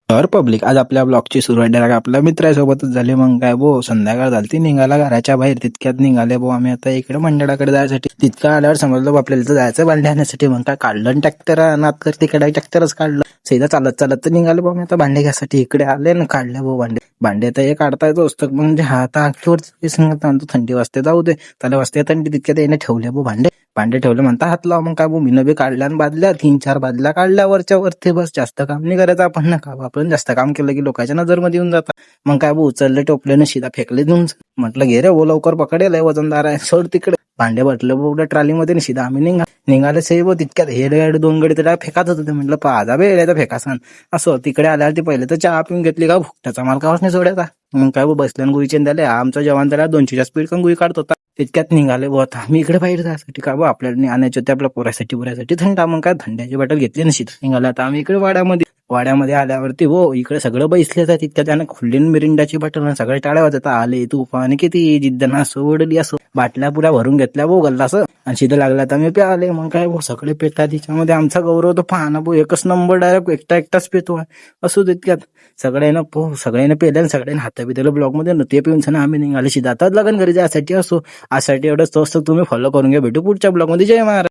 तर पब्लिक आज आपल्या ब्लॉगची सुरुवात डायरेक्ट आपल्या मित्रासोबतच झाली. मग काय भो संध्याकाळ झाली निघाला घराच्या बाहेर. तितक्यात निघाले भाऊ आम्ही आता इकडे मंडळाकडे जायसाठी. तितका आल्यावर समजलं आपल्याला इथं जायचं भांडे आणण्यासाठी. मग काय काढलं ट्रॅक्टर नात कर तिकडे ट्रॅक्टरच काढलं. सीधा चालत चालत तर निघाले भाऊ मी आता भांडे घ्यायसाठी. इकडे आले ना काढले भाऊ भांडे तर हे काढता येतो असतं म्हणजे हा आता आखीवरती सांगत थंडी वाजते जाऊ दे त्याला वाजते थंडी. तितक्यात याने ठेवले भाऊ भांडे ठेवले म्हणता हात लाव. मग काय भाऊ मी बी काढल्या बादल्या 3-4 बादल्या काढल्या वरच्या वरती. बस जास्त काम नाही करायचं आपण ना. का आपण जास्त काम केलं की लोकांच्या नजरमध्ये येऊन जातात. मग काय भाऊ उचलले टोपल्याने शिदा फेकले देऊन. म्हटलं घे रे वो लवकर पकडेल वजनदार आहे सोड तिकडे. भांडे भरले भाऊ ट्रॉलीमध्ये शिदा आम्ही निघाले सेव. तितक्यात हेड 2 गडी तर फेकात होते. म्हटलं पाजा बे फेका सांग असं. तिकडे आल्यावर ती पहिले तर चहा पिऊन घेतली का भुकट्याचा मालकावाच नाही सोडायचा. मग काय बसल्यान गुई चेंदाले आमचा जवान त्याला 200च्या स्पीड गुई काढत होता. तितक्यात निघाले भाऊ आता आम्ही इकडे बाहेर जायसाठी. का भाऊ आपल्याला आणायचे होते आपल्या पोरासाठी थंडा. मग काय थंड्याची बॉटल घेतली ना शीत निघाला. आता आम्ही इकडे वाड्यामध्ये आल्यावरती हो इकडे सगळं बैसले जात. तितक्या त्यानं खुल्ली मिरिंडाची बॉटल सगळे टाळ्या वाजता आले तुफान किती जिद्दना सोडली असो. बाटल्या पुऱ्या भरून घेतल्या भाऊ गल्लास आणि शिदं लागला तर मी प्याले. मग काय भाऊ सगळे पेटा तिच्यामध्ये आमचा गौरव तो पाहना भाऊ एकच नंबर डायरेक्ट एकटाच पेतो असो. तितक्यात सगळ्यांना पेल्या आणि सगळ्यांना हात बिताला ब्लॉग मध्ये ते पिऊन आम्ही निघाले शिदा आता लगन घरी जायसाठी असो. आजसाठी एवढंच तो तुम्ही फॉलो करून घ्या. भेटू पुढच्या ब्लॉग मध्ये. जय महाराज.